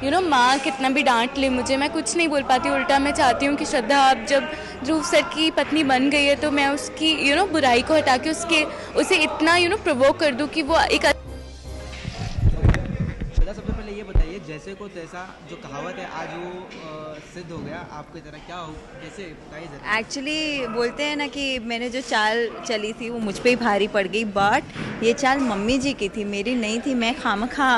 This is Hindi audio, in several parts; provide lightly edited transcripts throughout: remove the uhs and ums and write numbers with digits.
माँ कितना भी डांट ले मुझे, मैं कुछ नहीं बोल पाती। उल्टा मैं चाहती हूँ कि श्रद्धा अब जब ध्रुव सर की पत्नी बन गई है तो मैं उसकी बुराई को हटा के उसे इतना प्रोवोक कर दूँ कि वो एक। श्रद्धा, सबसे पहले ये बताइए, जैसे को तैसा जो कहावत है आज वो सिद्ध हो गया आपकी तरह, क्या हो कैसे बताइए जरा। एक्चुअली बोलते हैं ना कि मैंने जो चाल चली थी वो मुझ पे ही भारी पड़ गई, बट ये चाल मम्मी जी की थी, मेरी नहीं थी। मैं खामखा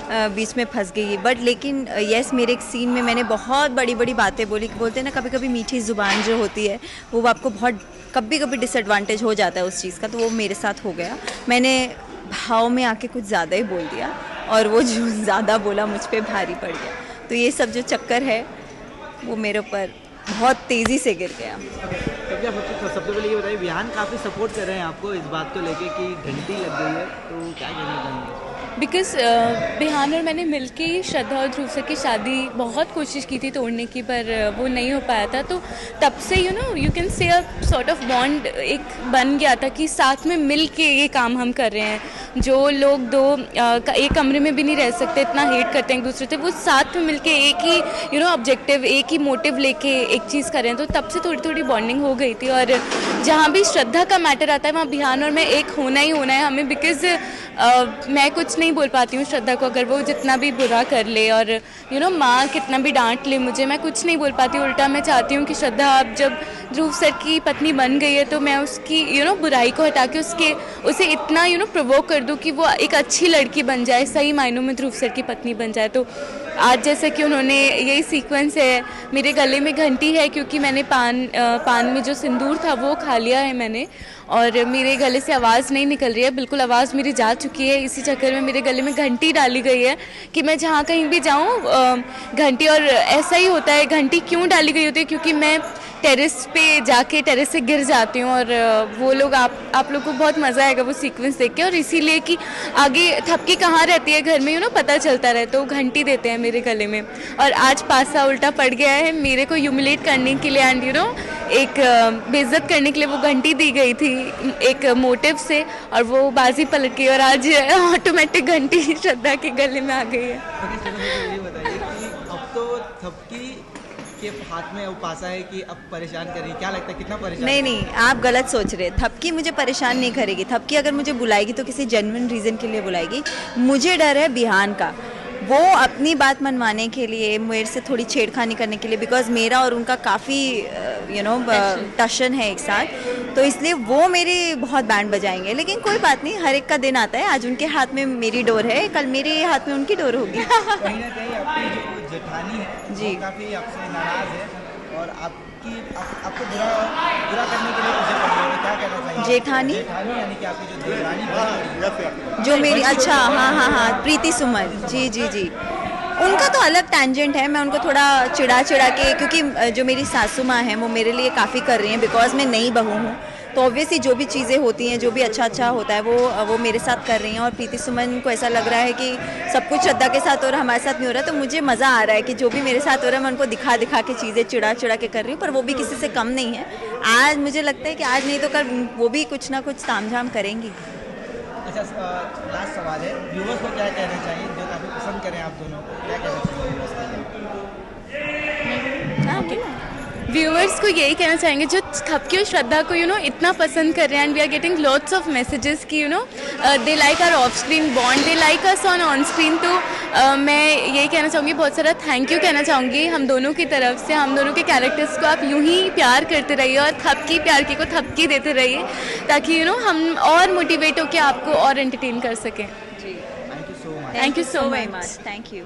बीच में फंस गई। बट लेकिन यस, मेरे एक सीन में मैंने बहुत बड़ी बड़ी बातें बोली। बोलते हैं ना कभी कभी मीठी ज़ुबान जो होती है वो आपको बहुत कभी कभी डिसएडवांटेज हो जाता है उस चीज़ का, तो वो मेरे साथ हो गया। मैंने भाव में आके कुछ ज़्यादा ही बोल दिया और वो जो ज़्यादा बोला मुझ पे भारी पड़ गया। तो ये सब जो चक्कर है वो मेरे ऊपर बहुत तेज़ी से गिर गया। सबसे पहले ये बताइए, विहान काफ़ी सपोर्ट कर रहे हैं आपको इस बात को लेके कि घंटी लग गई है, तो क्या कहना चाहेंगे। बिकॉज बिहान और मैंने मिलके ही श्रद्धा और ध्रुव सर की शादी बहुत कोशिश की थी तोड़ने की, पर वो नहीं हो पाया था। तो तब से you can say a sort of bond एक बन गया था कि साथ में मिल के ये काम हम कर रहे हैं। जो लोग एक कमरे में भी नहीं रह सकते, इतना हेट करते हैं एक दूसरे से, वो साथ में मिल के एक ही ऑब्जेक्टिव, एक ही मोटिव लेके एक चीज़ कर रहे हैं। तो तब से थोड़ी थोड़ी बॉन्डिंग हो गई थी। और जहाँ भी श्रद्धा का मैटर आता है वहाँ बिहान और मैं एक होना ही होना है हमें। बिकॉज मैं कुछ नहीं बोल पाती हूँ श्रद्धा को, अगर वो जितना भी बुरा कर ले। और माँ कितना भी डांट ले मुझे, मैं कुछ नहीं बोल पाती। उल्टा मैं चाहती हूँ कि श्रद्धा अब जब ध्रुव सर की पत्नी बन गई है तो मैं उसकी बुराई को हटा के उसे इतना प्रोवोक कर दूँ कि वो एक अच्छी लड़की बन जाए, सही मायनों में ध्रुव सर की पत्नी बन जाए। तो आज जैसे कि उन्होंने यही सीक्वेंस है, मेरे गले में घंटी है क्योंकि मैंने पान में जो सिंदूर था वो खा लिया है मैंने, और मेरे गले से आवाज़ नहीं निकल रही है, बिल्कुल आवाज़ मेरी जा चुकी है। इसी चक्कर में मेरे गले में घंटी डाली गई है कि मैं जहाँ कहीं भी जाऊँ घंटी। और ऐसा ही होता है, घंटी क्यों डाली गई होती है क्योंकि मैं टेरेस पे जाके टेरेस से गिर जाती हूँ। और वो लोग आप लोग को बहुत मज़ा आएगा वो सीक्वेंस देख के। और इसीलिए कि आगे थपकी कहाँ रहती है घर में पता चलता रहे, तो घंटी देते हैं मेरे गले में। और आज पासा उल्टा पड़ गया है मेरे को ह्यूमिलेट करने के लिए एंड एक बेइज्जत करने के लिए वो घंटी दी गई थी एक मोटिव से, और वो बाजी पलट गई और आज ऑटोमेटिक घंटी श्रद्धा के गले में आ गई है। ये बताइए कि अब तो थपकी के हाथ में वो पासा है कि अब परेशान करेगी, क्या लगता है कितना परेशान? नहीं, आप गलत सोच रहे। थपकी मुझे परेशान नहीं करेगी। थपकी अगर मुझे बुलाएगी तो किसी जेन्युइन रीज़न के लिए बुलाएगी। मुझे डर है बिहान का, वो अपनी बात मनवाने के लिए मेरे से थोड़ी छेड़खानी करने के लिए, बिकॉज मेरा और उनका काफ़ी टशन है एक साथ, तो इसलिए वो मेरी बहुत बैंड बजाएंगे। लेकिन कोई बात नहीं, हर एक का दिन आता है। आज उनके हाथ में मेरी डोर है, कल मेरे हाथ में उनकी डोर होगी। कहीं ना कहीं आपकी जो जेठानी है जी, काफ़ी आपसे नाराज़ है और आपको बुरा करने के लिए मुझे पड़ रहा है, क्या कहना चाहिए? जेठानी यानी कि आपकी जो देवरानी जो मेरी, अच्छा हाँ, प्रीति सुमन जी जी जी, उनका तो अलग टैंजेंट है। मैं उनको थोड़ा चिढ़ा के, क्योंकि जो मेरी सासू माँ हैं वो मेरे लिए काफ़ी कर रही हैं, बिकॉज मैं नई बहू हूँ, तो ऑब्वियसली जो भी चीज़ें होती हैं, जो भी अच्छा होता है वो मेरे साथ कर रही हैं। और प्रीति सुमन को ऐसा लग रहा है कि सब कुछ श्रद्धा के साथ हो रहा है, हमारे साथ नहीं हो रहा। तो मुझे मज़ा आ रहा है कि जो भी मेरे साथ हो रहा है मैं उनको दिखा के चीज़ें चिढ़ा के कर रही हूँ, पर वो भी किसी से कम नहीं है। आज मुझे लगता है कि आज नहीं तो कल वो भी कुछ ना कुछ तामझाम करेंगी। अच्छा, लास्ट सवाल है, व्यूवर्स को क्या कहना चाहिए जो काफ़ी पसंद करें आप दोनों को, क्या कहना चाहिए व्यूवर्स के लिए? व्यूअर्स को यही कहना चाहेंगे जो थपकी और श्रद्धा को इतना पसंद कर रहे हैं, and we are getting lots of messages कि they like our off screen bond, they like us on screen. तो मैं यही कहना चाहूँगी, बहुत सारा थैंक यू कहना चाहूँगी हम दोनों की तरफ से। हम दोनों के कैरेक्टर्स को आप यूं ही प्यार करते रहिए और थपकी प्यार की को थपकी देते रहिए, ताकि हम और मोटिवेट होकर आपको और एंटरटेन कर सकें। जी, thank you so much. Thank you so much. Thank you.